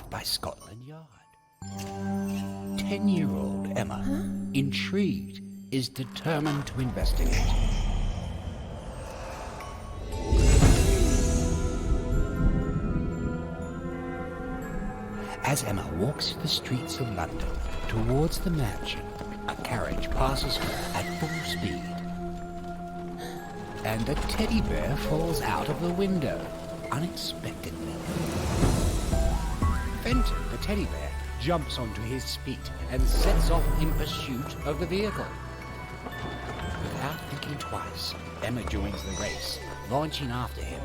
by Scotland Yard. 10-year-old Emma, intrigued, is determined to investigate. As Emma walks the streets of London towards the mansion, a carriage passes her at full speed. And a teddy bear falls out of the window, unexpectedly. Fenton, the teddy bear, jumps onto his feet and sets off in pursuit of the vehicle. Without thinking twice, Emma joins the race, launching after him.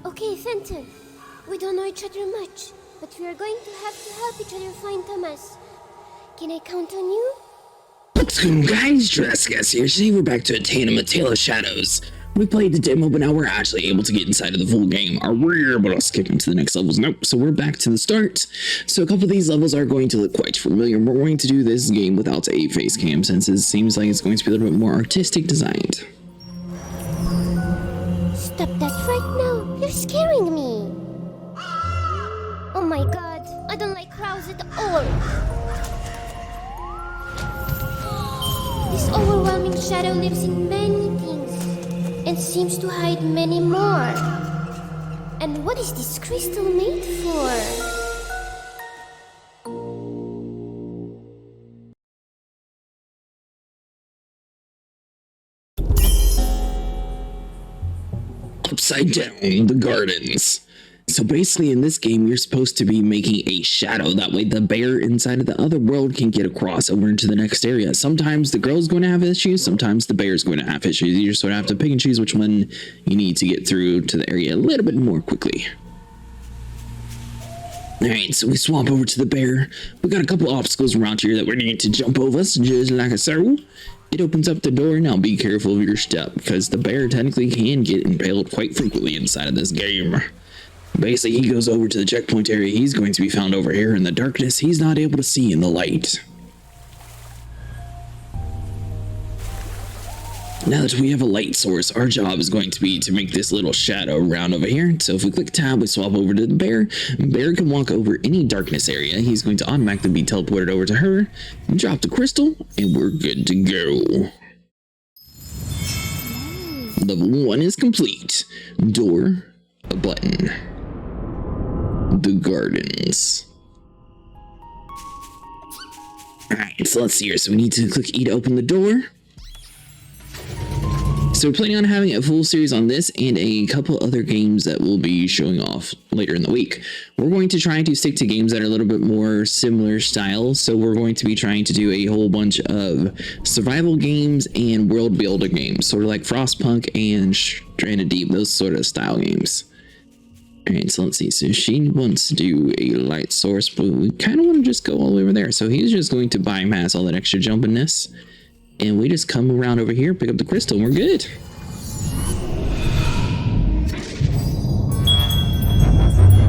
Okay, Fenton. We don't know each other much, but we are going to have to help each other find Thomas. Can I count on you? What's going on, guys? Jurassic here. Today we're back to a Tandem, A Tale of Shadows. We played the demo, but now we're actually able to get inside of the full game. Are we able to skip into the next levels? Nope. So we're back to the start. So a couple of these levels are going to look quite familiar. We're going to do this game without a face cam since it seems like it's going to be a little bit more artistic designed. Stop that right now. You're scaring me. Oh my god. I don't like crowds at all. This overwhelming shadow lives in many things and seems to hide many more. And what is this crystal made for? Upside down, the gardens. So basically in this game, you're supposed to be making a shadow. That way the bear inside of the other world can get across over into the next area. Sometimes the girl's going to have issues. Sometimes the bear's going to have issues. You just sort of have to pick and choose which one you need to get through to the area a little bit more quickly. Alright, so we swap over to the bear. We got a couple obstacles around here that we need to jump over, just like so. It opens up the door. Now be careful of your step, because the bear technically can get impaled quite frequently inside of this game. Basically, he goes over to the checkpoint area. He's going to be found over here in the darkness. He's not able to see in the light. Now that we have a light source, our job is going to be to make this little shadow around over here. So if we click tab, we swap over to the bear. Bear can walk over any darkness area. He's going to automatically be teleported over to her, drop the crystal, and we're good to go. Level 1 is complete. Door, a button. The gardens. Alright, so let's see here. So we need to click E to open the door. So we're planning on having a full series on this and a couple other games that we'll be showing off later in the week. We're going to try to stick to games that are a little bit more similar style. So we're going to be trying to do a whole bunch of survival games and world builder games, sort of like Frostpunk and Stranded Deep, those sort of style games. Alright, so let's see. So she wants to do a light source, but we kind of want to just go all the way over there. So he's just going to bypass all that extra jumpiness. And we just come around over here, pick up the crystal, and we're good.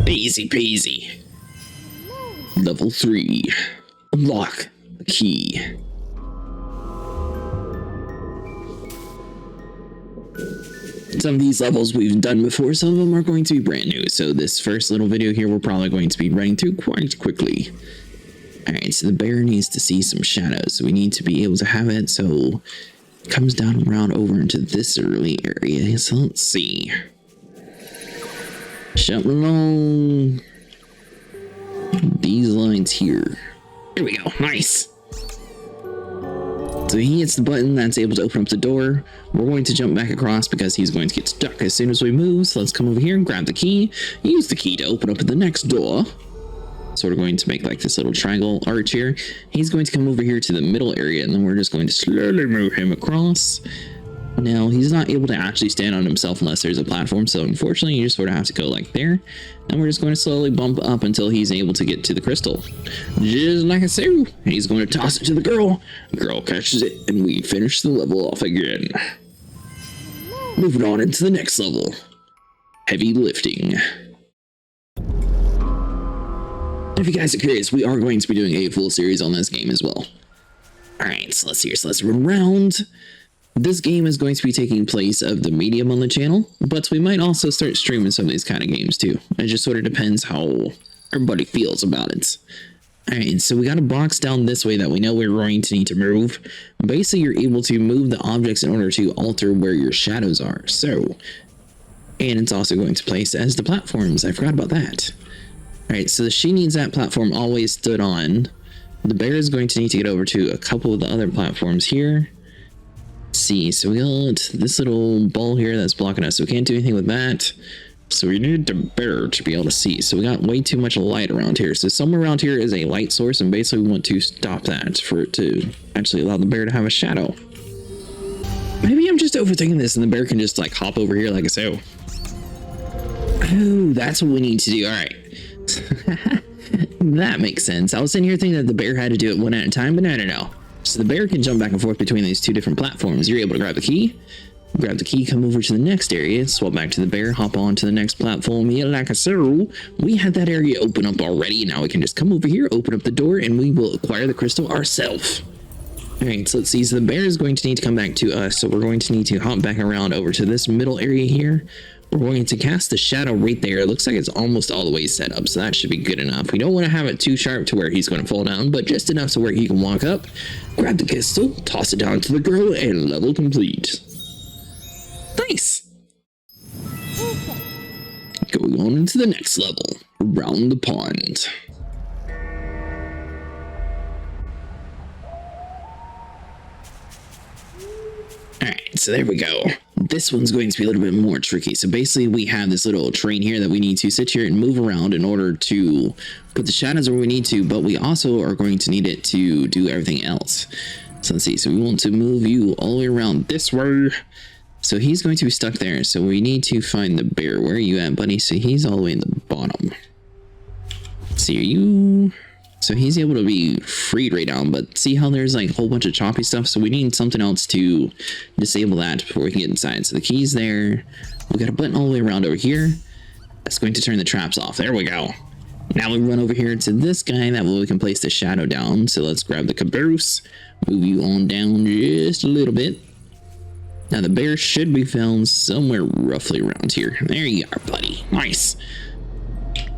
Easy peasy. Level 3. Unlock the key. Some of these levels we've done before, some of them are going to be brand new. So this first little video here, we're probably going to be running through quite quickly. Alright, so the bear needs to see some shadows. So we need to be able to have it so it comes down around over into this early area. So let's see. Jump along these lines here. There we go. Nice. So he hits the button that's able to open up the door. We're going to jump back across because he's going to get stuck as soon as we move. So let's come over here and grab the key. Use the key to open up the next door. So we're going to make like this little triangle arch here. He's going to come over here to the middle area, and then we're just going to slowly move him across. Now, he's not able to actually stand on himself unless there's a platform, so unfortunately you just sort of have to go like there. And we're just going to slowly bump up until he's able to get to the crystal. Just like so, he's going to toss it to the girl. The girl catches it, and we finish the level off again. Moving on into the next level. Heavy lifting. If you guys are curious, we are going to be doing a full series on this game as well. Alright, so let's see here. So let's run around. This game is going to be taking place of the medium on the channel, but we might also start streaming some of these kind of games too. It just sort of depends how everybody feels about it. Alright, so we got a box down this way that we know we're going to need to move. Basically, you're able to move the objects in order to alter where your shadows are. So, and it's also going to place as the platforms. I forgot about that. Alright, so she needs that platform always stood on. The bear is going to need to get over to a couple of the other platforms here. Let's see, so we got this little ball here that's blocking us, so we can't do anything with that. So we need the bear to be able to see. So we got way too much light around here. So somewhere around here is a light source, and basically we want to stop that for it to actually allow the bear to have a shadow. Maybe I'm just overthinking this and the bear can just like hop over here like so. Oh, that's what we need to do. All right. That makes sense. I was sitting here thinking that the bear had to do it one at a time, but no. So the bear can jump back and forth between these two different platforms. You're able to grab the key, come over to the next area, swap back to the bear, hop on to the next platform. Yeah, like I said, we had that area open up already. Now we can just come over here, open up the door, and we will acquire the crystal ourselves. All right, so let's see. So the bear is going to need to come back to us. So we're going to need to hop back around over to this middle area here. We're going to cast the shadow right there. It looks like it's almost all the way set up, so that should be good enough. We don't want to have it too sharp to where he's going to fall down, but just enough to where he can walk up, grab the crystal, toss it down to the girl, and level complete. Nice. Going on into the next level, around the pond. Alright, so there we go. This one's going to be a little bit more tricky. So basically we have this little train here that we need to sit here and move around in order to put the shadows where we need to, but we also are going to need it to do everything else. So let's see, so we want to move you all the way around this way. So he's going to be stuck there, so we need to find the bear. Where are you at, buddy? So he's all the way in the bottom. Let's see, are you... So he's able to be freed right now, but see how there's like a whole bunch of choppy stuff? So we need something else to disable that before we can get inside. So the key's there. We got a button all the way around over here. That's going to turn the traps off. There we go. Now we run over here to this guy. That way we can place the shadow down. So let's grab the caboose. Move you on down just a little bit. Now the bear should be found somewhere roughly around here. There you are, buddy. Nice.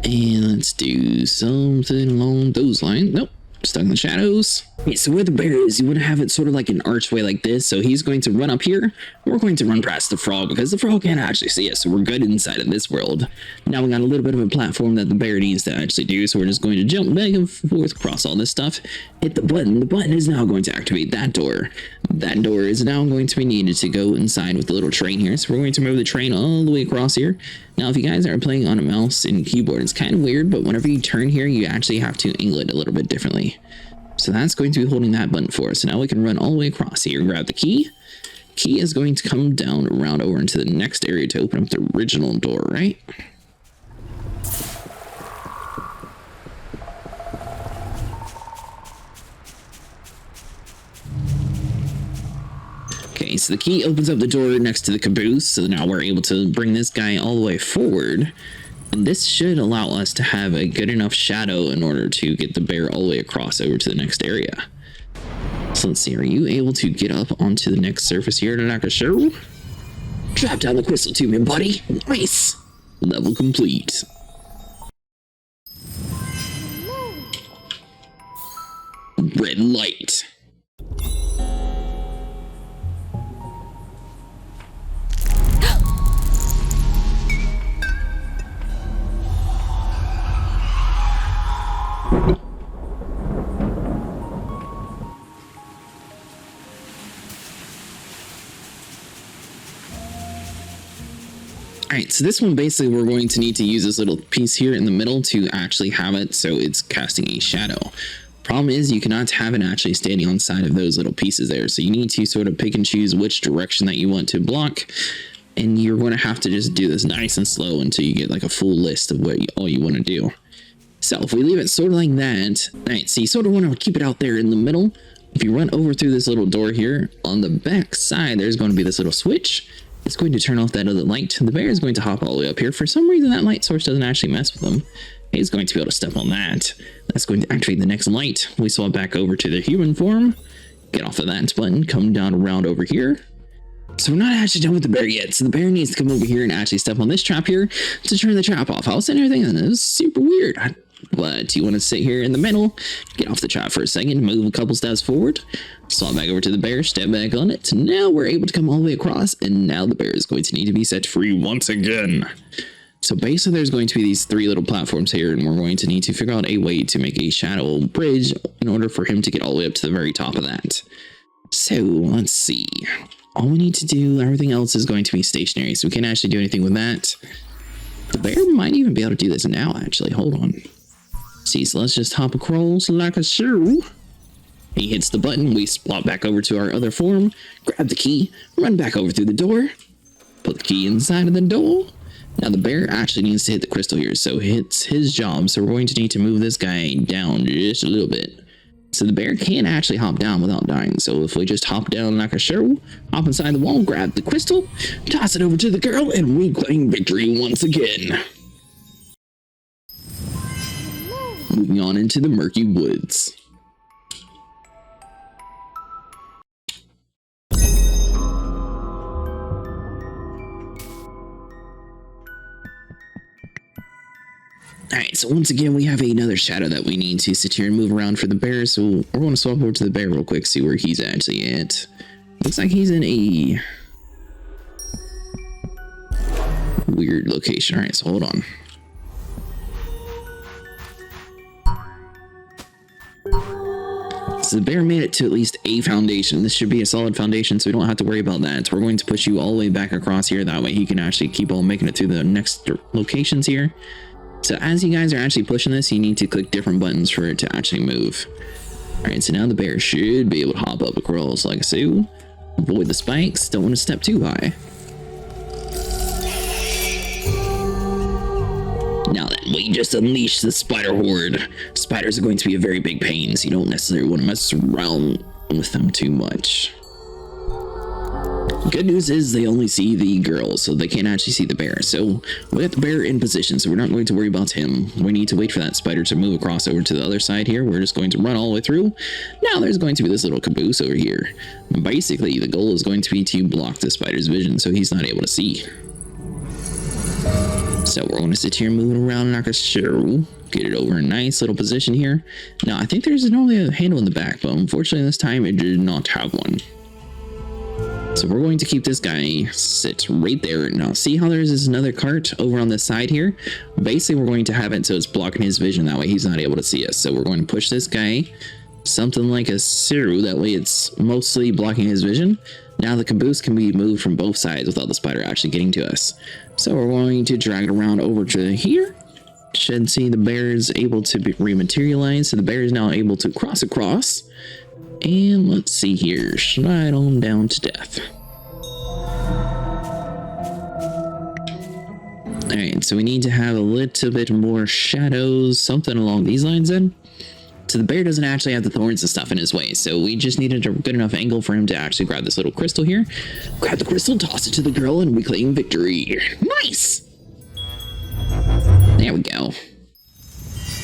And let's do something along those lines. Nope, stuck in the shadows. Okay, so where the bear is, you want to have it sort of like an archway like this. So he's going to run up here. We're going to run past the frog because the frog can't actually see us. So we're good inside of this world. Now we got a little bit of a platform that the bear needs to actually do. So we're just going to jump back and forth across all this stuff. Hit the button. The button is now going to activate that door. That door is now going to be needed to go inside with the little train here. So we're going to move the train all the way across here. Now, if you guys are playing on a mouse and keyboard, it's kind of weird, but whenever you turn here, you actually have to angle it a little bit differently. So that's going to be holding that button for us. So now we can run all the way across here, grab the key. Key is going to come down around over into the next area to open up the original door, right? Okay, so the key opens up the door next to the caboose, so now we're able to bring this guy all the way forward. And this should allow us to have a good enough shadow in order to get the bear all the way across over to the next area. So let's see, are you able to get up onto the next surface here to knock a show? Drop down the crystal to me, buddy. Nice. Level complete. Red light. Alright, so this one basically we're going to need to use this little piece here in the middle to actually have it so it's casting a shadow. Problem is you cannot have it actually standing on side of those little pieces there, so you need to sort of pick and choose which direction that you want to block, and you're going to have to just do this nice and slow until you get like a full list of what all you want to do. So if we leave it sort of like that, alright, so you sort of want to keep it out there in the middle. If you run over through this little door here, on the back side there's going to be this little switch. It's going to turn off that other light. The bear is going to hop all the way up here. For some reason, that light source doesn't actually mess with him. He's going to be able to step on that. That's going to activate the next light. We swap back over to the human form. Get off of that button. Come down around over here. So we're not actually done with the bear yet. So the bear needs to come over here and actually step on this trap here to turn the trap off. I was saying everything, and it was super weird. But you want to sit here in the middle, get off the trap for a second, move a couple steps forward, swap back over to the bear, step back on it. Now we're able to come all the way across, and now the bear is going to need to be set free once again. So basically there's going to be these 3 little platforms here, and we're going to need to figure out a way to make a shadow bridge in order for him to get all the way up to the very top of that. So let's see. All we need to do, everything else is going to be stationary, so we can't actually do anything with that. The bear might even be able to do this now, actually. Hold on. See, so let's just hop across like a shrew. He hits the button, we swap back over to our other form, grab the key, run back over through the door, put the key inside of the door. Now the bear actually needs to hit the crystal here, so it's his job, so we're going to need to move this guy down just a little bit. So the bear can't actually hop down without dying, so if we just hop down like a shrew, hop inside the wall, grab the crystal, toss it over to the girl, and reclaim victory once again. Moving on into the murky woods. Alright, so once again, we have another shadow that we need to sit here and move around for the bear, so we're going to swap over to the bear real quick, see where he's actually at. Looks like he's in a weird location. Alright, so hold on. So the bear made it to at least a foundation. This should be a solid foundation, so we don't have to worry about that. We're going to push you all the way back across here. That way he can actually keep on making it to the next locations here. So as you guys are actually pushing this, you need to click different buttons for it to actually move. Alright, so now the bear should be able to hop up across like so. Avoid the spikes. Don't want to step too high. Now then, we just unleash the spider horde. Spiders are going to be a very big pain, so you don't necessarily want to mess around with them too much. Good news is they only see the girl, so they can't actually see the bear. So we got the bear in position, so we're not going to worry about him. We need to wait for that spider to move across over to the other side here. We're just going to run all the way through. Now there's going to be this little caboose over here. Basically, the goal is going to be to block the spider's vision so he's not able to see. So we're going to sit here moving around like a shrew. Get it over a nice little position here. Now, I think there's normally a handle in the back, but unfortunately this time it did not have one. So we're going to keep this guy sit right there. Now, see how there's another cart over on this side here? Basically, we're going to have it so it's blocking his vision. That way he's not able to see us. So we're going to push this guy something like a shrew. That way it's mostly blocking his vision. Now the caboose can be moved from both sides without the spider actually getting to us. So we're going to drag it around over to here. Should see the bear is able to be rematerialized. So the bear is now able to cross across. And let's see here, slide on down to death. Alright, so we need to have a little bit more shadows, something along these lines then. So the bear doesn't actually have the thorns and stuff in his way, so we just needed a good enough angle for him to actually grab this little crystal here. Grab the crystal, toss it to the girl, and we claim victory. Nice! There we go.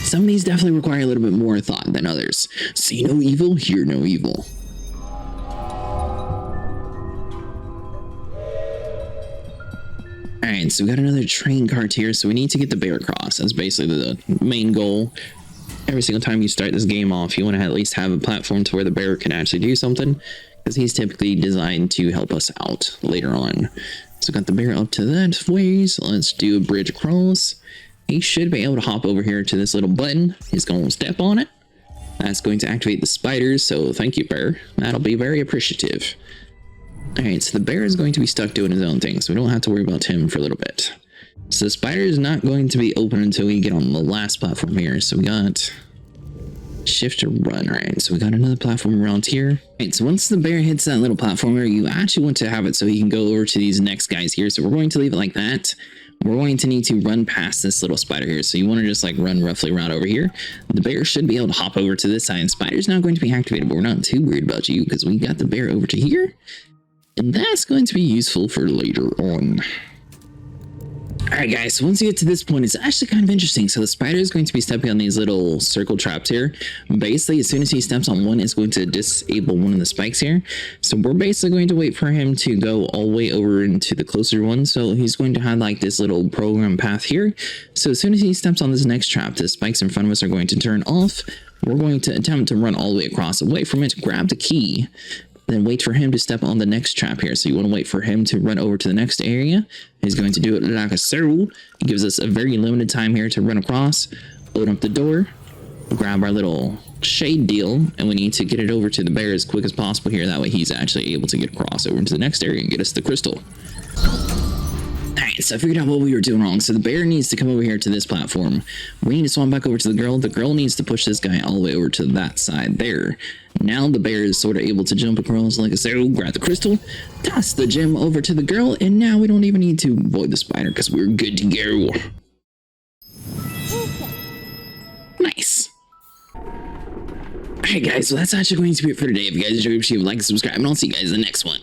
Some of these definitely require a little bit more thought than others. See no evil, hear no evil. Alright, so we got another train cart here, so we need to get the bear across. That's basically the main goal. Every single time you start this game off, you want to at least have a platform to where the bear can actually do something, because he's typically designed to help us out later on. So got the bear up to that way, so let's do a bridge across. He should be able to hop over here to this little button. He's going to step on it. That's going to activate the spiders, so thank you, bear. That'll be very appreciative. Alright, so the bear is going to be stuck doing his own thing, so we don't have to worry about him for a little bit. So the spider is not going to be open until we get on the last platform here. So we got shift to run. Alright, so we got another platform around here. Alright, so once the bear hits that little platformer, you actually want to have it so he can go over to these next guys here. So we're going to leave it like that. We're going to need to run past this little spider here. So you want to just like run roughly around over here. The bear should be able to hop over to this side. And spider's not going to be activated, but we're not too worried about you because we got the bear over to here. And that's going to be useful for later on. Alright guys, so once you get to this point, it's actually kind of interesting. So the spider is going to be stepping on these little circle traps here. Basically, as soon as he steps on one, it's going to disable one of the spikes here. So we're basically going to wait for him to go all the way over into the closer one. So he's going to have like this little program path here. So as soon as he steps on this next trap, the spikes in front of us are going to turn off. We're going to attempt to run all the way across, wait for him to grab the key, then wait for him to step on the next trap here. So you want to wait for him to run over to the next area. He's going to do it like a so. It gives us a very limited time here to run across, open up the door, grab our little shade deal, and we need to get it over to the bear as quick as possible here. That way he's actually able to get across over into the next area and get us the crystal. Alright, so I figured out what we were doing wrong. So the bear needs to come over here to this platform. We need to swap back over to the girl. The girl needs to push this guy all the way over to that side there. Now the bear is sort of able to jump across like a so, grab the crystal, toss the gem over to the girl, and now we don't even need to avoid the spider because we're good to go. Nice. Alright guys, so that's actually going to be it for today. If you guys enjoyed, please like and subscribe, and I'll see you guys in the next one.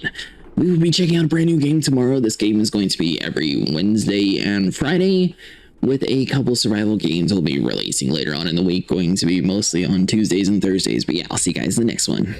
We will be checking out a brand new game tomorrow. This game is going to be every Wednesday and Friday, with a couple survival games we'll be releasing later on in the week, going to be mostly on Tuesdays and Thursdays. But yeah, I'll see you guys in the next one.